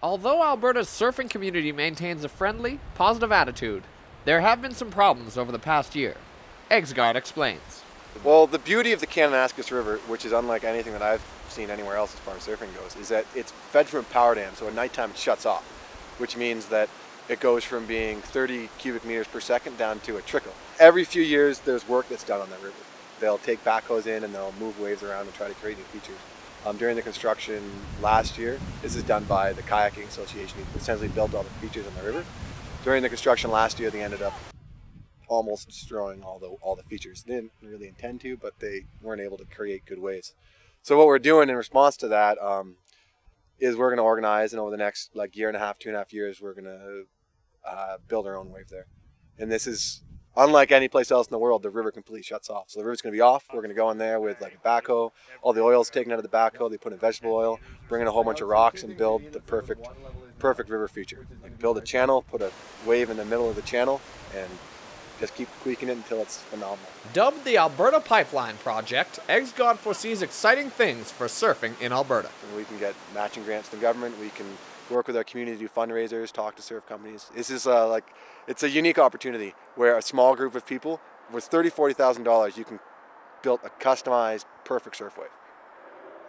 Although Alberta's surfing community maintains a friendly, positive attitude, there have been some problems over the past year. Eggsgard explains. Well, the beauty of the Kananaskis River, which is unlike anything that I've seen anywhere else as far as surfing goes, is that it's fed from a power dam, so at nighttime it shuts off, which means that it goes from being 30 cubic meters per second down to a trickle. Every few years there's work that's done on that river. They'll take backhoes in and they'll move waves around and try to create new features. During the construction last year, this is done by the Kayaking Association, who essentially built all the features on the river. During the construction last year, they ended up almost destroying all the features. They didn't really intend to, but they weren't able to create good waves. So what we're doing in response to that is we're going to organize, and over the next year and a half, 2.5 years, we're going to build our own wave there. And this is unlike any place else in the world. The river completely shuts off. So the river's going to be off. We're going to go in there with a backhoe. All the oil's taken out of the backhoe. They put in vegetable oil, bring in a whole bunch of rocks, and build the perfect river feature. Build a channel, put a wave in the middle of the channel, and just keep tweaking it until it's phenomenal. Dubbed the Alberta Pipeline Project, Eggsgard foresees exciting things for surfing in Alberta. And we can get matching grants from the government. We can work with our community to do fundraisers, talk to surf companies. This is it's a unique opportunity where a small group of people with $30,000, $40,000, you can build a customized, perfect surf wave.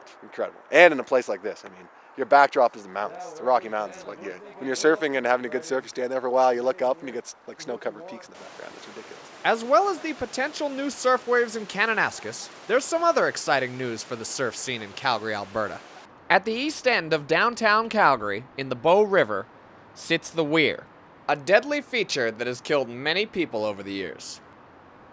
It's incredible. And in a place like this, I mean, your backdrop is the mountains. It's the Rocky Mountains. When you're surfing and having a good surf, you stand there for a while, you look up and you get snow-covered peaks in the background. It's ridiculous. As well as the potential new surf waves in Kananaskis, there's some other exciting news for the surf scene in Calgary, Alberta. At the east end of downtown Calgary, in the Bow River, sits the weir, a deadly feature that has killed many people over the years.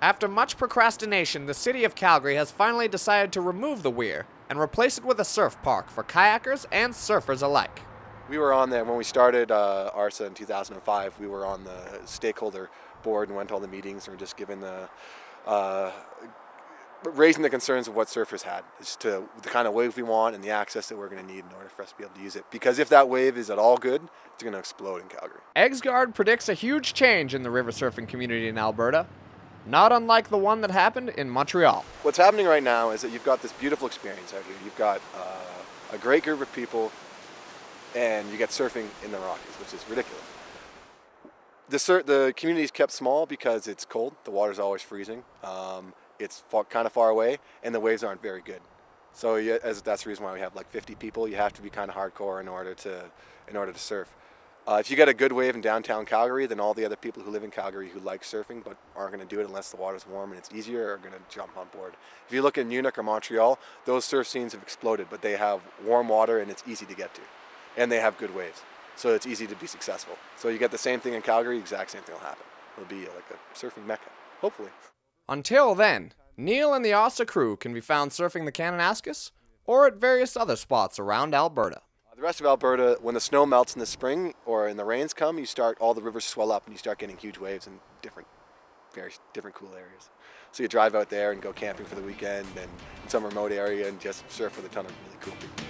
After much procrastination, the city of Calgary has finally decided to remove the weir and replace it with a surf park for kayakers and surfers alike. We were on there when we started ARSA in 2005. We were on the stakeholder board and went to all the meetings and were just given raising the concerns of what surfers had as to the kind of wave we want and the access that we're going to need in order for us to be able to use it. Because if that wave is at all good, it's going to explode in Calgary. Eggsgard predicts a huge change in the river surfing community in Alberta, not unlike the one that happened in Montreal. What's happening right now is that you've got this beautiful experience out here. You've got a great group of people, and you get surfing in the Rockies, which is ridiculous. The community is kept small because it's cold. The water's always freezing. It's kind of far away, and the waves aren't very good. So that's the reason why we have 50 people. You have to be kind of hardcore in order to surf. If you get a good wave in downtown Calgary, then all the other people who live in Calgary who like surfing but aren't going to do it unless the water's warm and it's easier are going to jump on board. If you look at Munich or Montreal, those surf scenes have exploded, but they have warm water and it's easy to get to. And they have good waves, so it's easy to be successful. So you get the same thing in Calgary, exact same thing will happen. It'll be like a surfing mecca, hopefully. Until then, Neil and the ASA crew can be found surfing the Kananaskis or at various other spots around Alberta. The rest of Alberta, when the snow melts in the spring or in the rains come, all the rivers swell up and you start getting huge waves in very different cool areas. So you drive out there and go camping for the weekend and in some remote area and just surf with a ton of really cool people.